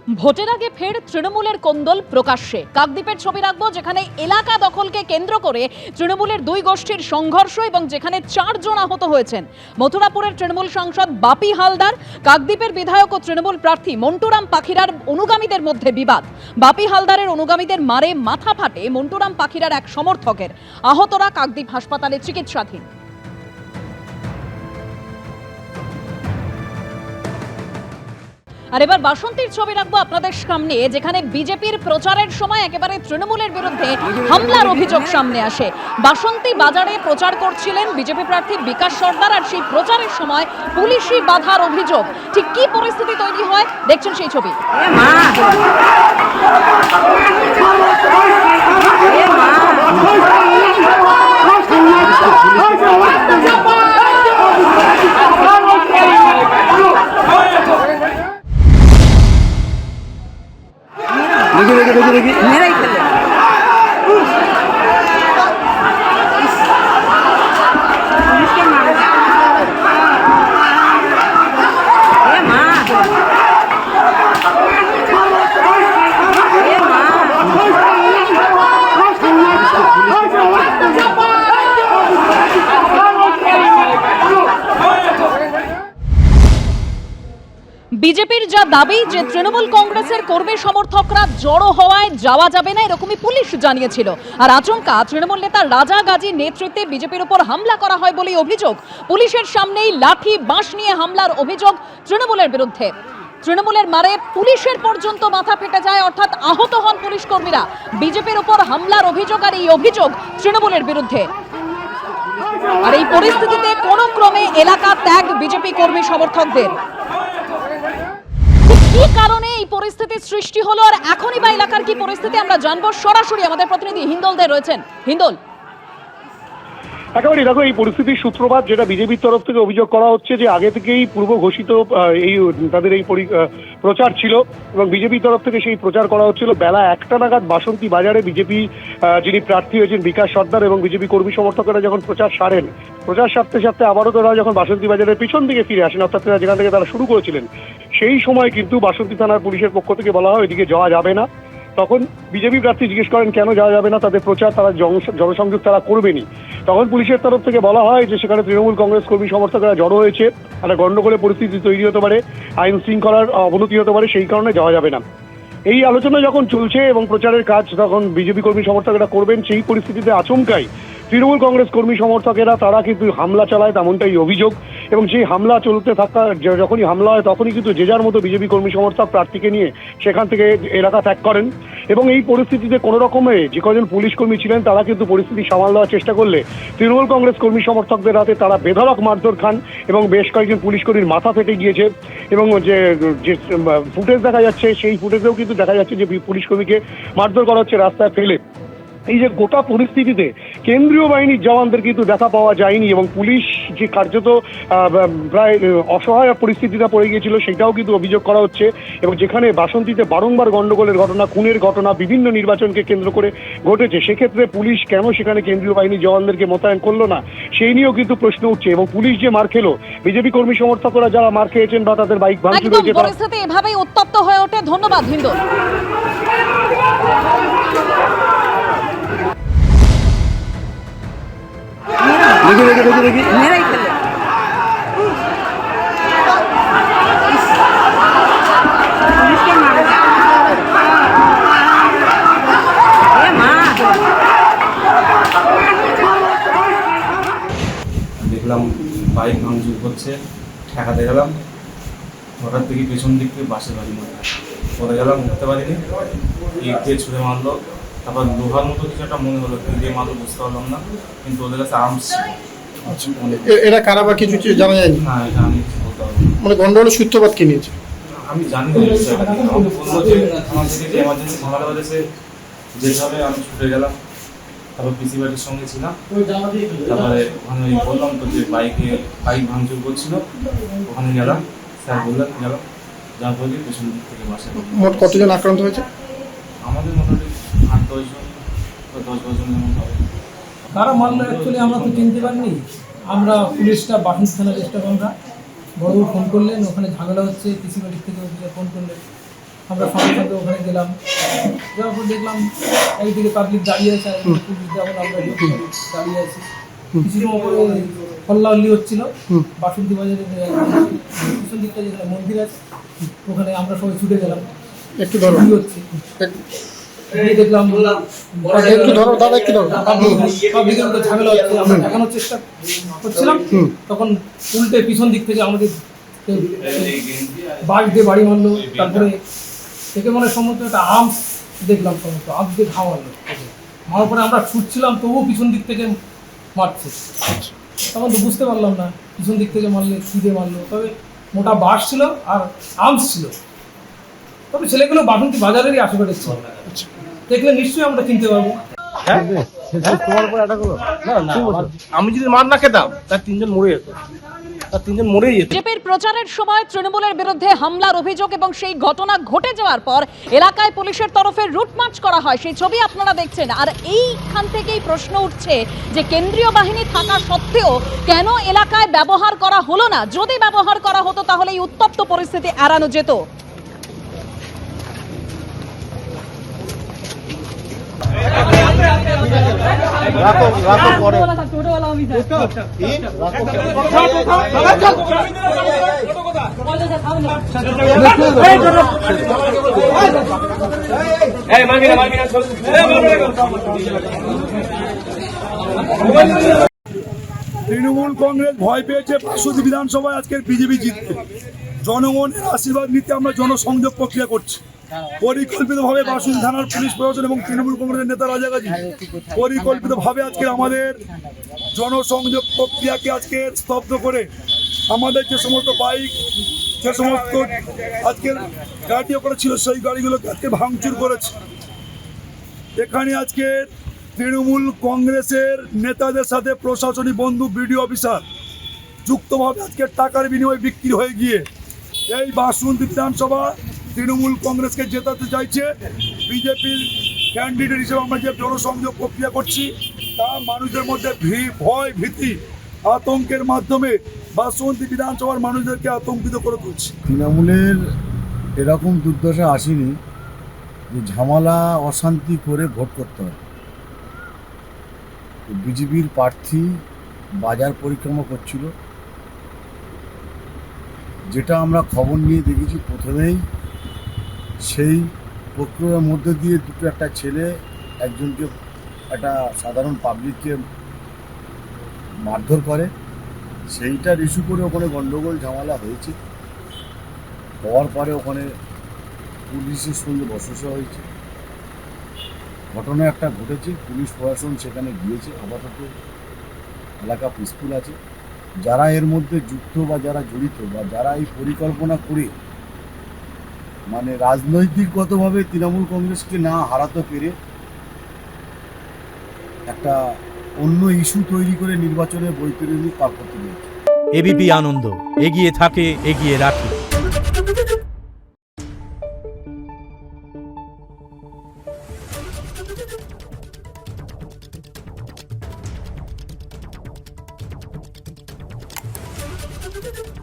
ভোটের আগে ফের তৃণমূলের কোন্দল প্রকাশ্যে। কাকদ্বীপের ছবি রাখবো, যেখানে এলাকা দখলকে কেন্দ্র করে তৃণমূলের দুই গোষ্ঠীর সংঘর্ষ এবং যেখানে 4 জন আহত হয়েছেন। মথুরাপুরের তৃণমূল সাংসদ বাপি হালদার, কাকদ্বীপের বিধায়ক ও তৃণমূল প্রার্থী মন্টুরাম পাখিরার অনুগামীদের মধ্যে বিবাদ। বাপি হালদারের অনুগামীদের মারে মাথা ফাটে মন্টুরাম পাখিরার এক সমর্থকের। আহতরা কাকদ্বীপ হাসপাতালে চিকিৎসাধীন। আর এবার বাসন্তীর ছবি রাখবো আপনাদের সামনে, যেখানে বিজেপির প্রচারের সময় একেবারে তৃণমূলের বিরুদ্ধে হামলার অভিযোগ সামনে আসে। বাসন্তী বাজারে প্রচার করছিলেন বিজেপি প্রার্থী বিকাশ সর্দার, আর সেই প্রচারের সময় পুলিশি বাধার অভিযোগ। ঠিক কি পরিস্থিতি তৈরি হয় দেখছেন সেই ছবি। দেখি মেরাই ফেলে বিজেপির যা দাবি যে তৃণমূল কংগ্রেসের কর্মী সমর্থকরা জড়ো হওয়ায় যাওয়া যাবে না, এরকমই পুলিশ জানিয়েছিল। আর আচমকা তৃণমূল নেতা রাজা গাজীর নেতৃত্বে বিজেপির উপর হামলা করা হয় বলেই অভিযোগ। পুলিশের সামনেই লাঠি বাঁশ নিয়ে হামলার অভিযোগ তৃণমূলের বিরুদ্ধে। তৃণমূলের মারে পুলিশের পর্যন্ত মাথা ফেটে যায়, অর্থাৎ আহত হন পুলিশ কর্মীরা। বিজেপির উপর হামলার অভিযোগ, আর এই অভিযোগ তৃণমূলের বিরুদ্ধে। আর এই পরিস্থিতিতে কোনো ক্রমে এলাকা ত্যাগ বিজেপি কর্মী সমর্থকদের। কি কারণে এই পরিস্থিতির সৃষ্টি হলো আর এখনই বা এলাকার কি পরিস্থিতি আমরা জানবো। সরাসরি আমাদের প্রতিনিধি হিন্দল দে রয়েছেন। হিন্দল, একেবারে দেখো, এই পরিস্থিতির সূত্রপাত যেটা বিজেপির তরফ থেকে অভিযোগ করা হচ্ছে যে আগে থেকেই পূর্ব ঘোষিত এই তাদের এই প্রচার ছিল এবং বিজেপির তরফ থেকে সেই প্রচার করা হচ্ছিল। বেলা 1টা নাগাদ বাসন্তী বাজারে বিজেপি যিনি প্রার্থী হয়েছেন বিকাশ সর্দার এবং বিজেপি কর্মী সমর্থকেরা যখন প্রচার সারেন, প্রচার সারতে সারতে আবারও তারা যখন বাসন্তী বাজারের পিছন দিকে ফিরে আসেন, অর্থাৎ যেখান থেকে তারা শুরু করেছিলেন, সেই সময় কিন্তু বাসন্তী থানার পুলিশের পক্ষ থেকে বলা হয় এদিকে যাওয়া যাবে না। তখন বিজেপি প্রার্থী জিজ্ঞেস করেন কেন যাওয়া যাবে না, তাদের প্রচার তারা জনসংযোগ তারা করবেনি। তখন পুলিশের তরফ থেকে বলা হয় যে সেখানে তৃণমূল কংগ্রেস কর্মী সমর্থকরা জড়ো হয়েছে, একটা গন্ডগোলের পরিস্থিতি তৈরি হতে পারে, আইন শৃঙ্খলার অবনতি হতে পারে, সেই কারণে যাওয়া যাবে না। এই আলোচনা যখন চলছে এবং প্রচারের কাজ তখন বিজেপি কর্মী সমর্থকেরা করবেন, সেই পরিস্থিতিতে আচমকাই তৃণমূল কংগ্রেস কর্মী সমর্থকেরা তারা কিন্তু হামলা চালায়, তেমনটাই অভিযোগ। এবং সেই হামলা চলতে থাকা যখনই হামলা হয় তখনই কিন্তু যে যার মতো বিজেপি কর্মী সমর্থক প্রার্থীকে নিয়ে সেখান থেকে এলাকা ত্যাগ করেন। এবং এই পরিস্থিতিতে কোনো রকমে যে কজন পুলিশ কর্মী ছিলেন তারা কিন্তু পরিস্থিতি সামাল দেওয়ার চেষ্টা করলে তৃণমূল কংগ্রেস কর্মী সমর্থকদের হাতে তারা বেধড়ক মারধর খান এবং বেশ কয়েকজন পুলিশ কর্মীর মাথা ফেটে গিয়েছে। এবং যে ফুটেজ দেখা যাচ্ছে সেই ফুটেজেও কিন্তু দেখা যাচ্ছে যে পুলিশ কর্মীকে মারধর করা হচ্ছে রাস্তায় ফেলে। এই যে গোটা পরিস্থিতিতে কেন্দ্রীয় বাহিনীর জওয়ানদের কিন্তু দেখা পাওয়া যায়নি এবং পুলিশ যে কার্যত প্রায় অসহায় পরিস্থিতিতে পড়ে গিয়েছিল সেটাও কিন্তু অভিযোগ করা হচ্ছে। এবং যেখানে বাসন্তীতে বারংবার গন্ডগোলের ঘটনা, খুনের ঘটনা বিভিন্ন নির্বাচনকে কেন্দ্র করে ঘটেছে, সেক্ষেত্রে পুলিশ কেন সেখানে কেন্দ্রীয় বাহিনীর জওয়ানদেরকে মোতায়েন করলো না সেই নিয়েও কিন্তু প্রশ্ন উঠছে। এবং পুলিশ যে মার খেলো, বিজেপি কর্মী সমর্থকরা যারা মার খেয়েছেন বা তাদের বাইক ভাঙচুর হয়েছে, পরিস্থিতি এভাবেই উত্তপ্ত হয়ে ওঠে। ধন্যবাদ হিন্দল। দেখি মেরাই ফেলে দেখলাম বাইক ভাঙচুর করছে, ঠেকাতে গেলাম, হঠাৎ থেকে পেছন দিক থেকে বাসের বাড়ি পড়ে গেলাম, উঠতে পারিনি, ইট দিয়ে ছুঁড়ে মারলো। তারপর লোহার মতো কিছু একটা মনে হলো, দিয়ে মারলো বুঝতে পারলাম না, কিন্তু ওদের কাছে আর্মস। এরা কারা বা কিছু জানা যায়নি? না, এটা আমি বলতে পারবো না। মানে গন্ডগোলের সূত্রপাত কি নিয়েছে আমি জানি না। আমাকে বললো যে আমার থেকে যে এমার্জেন্সি ঝামেলা হয়েছে, যেভাবে আমি ছুটে গেলাম। তারপর পিসি বাড়ির সঙ্গে ছিলাম, তারপরে ওখানে বললাম তো যে বাইক ভাঙচুর করছিল, ওখানে গেলাম, স্যার বললেন গেলাম, যার ফলে পেছন দিক থেকে বাসে। মোট কতজন আক্রান্ত হয়েছে? আমাদের মোটামুটি 8-10 জন, 10-12 জন এমন হবে। কারা মারলো অ্যাকচুয়ালি আমরা তো চিনতে পারিনি। আমরা পুলিশটা বাসন্তী থানার স্টাফ, আমরা বড়বাবু ফোন করলেন, ওখানে ঝামেলা হচ্ছে, পিসি বাড়ির থেকে ফোন করলেন, আমরা সঙ্গে সঙ্গে ওখানে গেলাম, যাওয়ার পর দেখলাম একদিকে পাবলিক দাঁড়িয়ে আছে, আর একদিকে পুলিশ যেমন আমরা দাঁড়িয়ে আছি। কিছু সময় পরে হল্লাহল্লি হচ্ছিল বাসন্তী বাজারের পিছন দিকটা যেখানে মন্দির আছে ওখানে আমরা সবাই ছুটে গেলাম। একটু ধরো, কি হচ্ছে গিয়ে দেখলাম একটু ধরো দাদা, একটু ধরো। পাবলিকের মধ্যে ঝামেলা হচ্ছে, আমরা দেখানোর চেষ্টা করছিলাম, তখন উল্টে পিছন দিক থেকে আমাদের বাস দিয়ে বাড়ি মারলো। তারপরে থেকে মানে সম্ভবত একটা আর্মস দেখলাম, সম্ভবত আর্মস দিয়ে ঘা মারলো। মারার পরে আমরা ছুটছিলাম, তবুও পিছন দিক থেকে মারছে। তখন তো বুঝতে পারলাম না পিছন দিক থেকে মারলে কী দিয়ে মারলো, তবে মোটা বাস ছিল আর আর্মস ছিল। তবে ছেলেগুলো বাসন্তী বাজারেরই আশেপাশে ছিল, দেখলে নিশ্চয়ই আমরা চিনতে পারবো। আমি যদি মার না খেতাম তার তিনজন মরে যেত, মরেই যেত। বিজেপির প্রচারের সময় তৃণমূলের বিরুদ্ধে হামলার অভিযোগ এবং সেই ঘটনা ঘটে যাওয়ার পর এলাকায় পুলিশের তরফে রুট মার্চ করা হয়, সেই ছবি আপনারা দেখছেন। আর এইখান থেকেই প্রশ্ন উঠছে যে কেন্দ্রীয় বাহিনী থাকা সত্ত্বেও কেন এলাকায় ব্যবহার করা হলো না? যদি ব্যবহার করা হতো তাহলে এই উত্তপ্ত পরিস্থিতি এড়ানো যেত। তৃণমূল কংগ্রেস ভয় পেয়েছে বাসন্তী বিধানসভায় আজকের বিজেপি জিতবে। জনগণের আশীর্বাদ নিতে আমরা জনসংযোগ প্রক্রিয়া করছি। পরিকল্পিতভাবে বাসন্তী থানার পুলিশ প্রশাসন এবং তৃণমূল কংগ্রেসের নেতা রাজাগাজী পরিকল্পিতভাবে আজকে আমাদের জনসংযোগ প্রক্রিয়াকে আজকে স্তব্ধ করে আমাদের যে সমস্ত বাইক, যে সমস্ত আজকের গাড়ি ওপরে ছিল সেই গাড়িগুলোকে আজকে ভাঙচুর করেছে। এখানে আজকে তৃণমূল কংগ্রেসের নেতাদের সাথে প্রশাসনিক বন্ধু বিডিও অফিসার যুক্তভাবে আজকে টাকার বিনিময়ে বিক্রি হয়ে গিয়ে এই বাসন্তী বিধানসভা তৃণমূল কংগ্রেসকে জেতাতে চাইছে। বিজেপির ক্যান্ডিডেট হিসেবে আমরা যে জনসংযোগ প্রক্রিয়া করছি তা মানুষের মধ্যে ভয়, ভীতি, আতঙ্কের মাধ্যমে বাসন্তী বিধানসভার মানুষদেরকে আতঙ্কিত করে তুলছে। তৃণমূলের এরকম দুর্দশা আসেনি যে ঝামেলা অশান্তি করে ভোট করতে হয়। বিজেপির প্রার্থী বাজার পরিক্রমা করছিল, যেটা আমরা খবর নিয়ে দেখেছি। প্রথমেই সেই প্রক্রিয়ার মধ্যে দিয়ে একটা ছেলে একজনকে, একটা সাধারণ পাবলিককে মারধর করে, সেইটার ইস্যু করে ওখানে গন্ডগোল ঝামেলা হয়েছে। হওয়ার পরে ওখানে পুলিশের সঙ্গে বচসা হয়েছে, ঘটনা একটা ঘটেছে। পুলিশ প্রশাসন সেখানে গিয়েছে, আপাতত এলাকা পিসফুল আছে। যারা এর মধ্যে যুক্ত বা যারা জড়িত বা যারা এই পরিকল্পনা করে মানে রাজনৈতিকগতভাবে তৃণমূল কংগ্রেসকে না হারাতে পেরে একটা অন্য ইস্যু তৈরি করে নির্বাচনের বৈতরণী পার করতে পেরেছে। এবিপি আনন্দ, এগিয়ে থাকে, এগিয়ে রাখে। Thank you.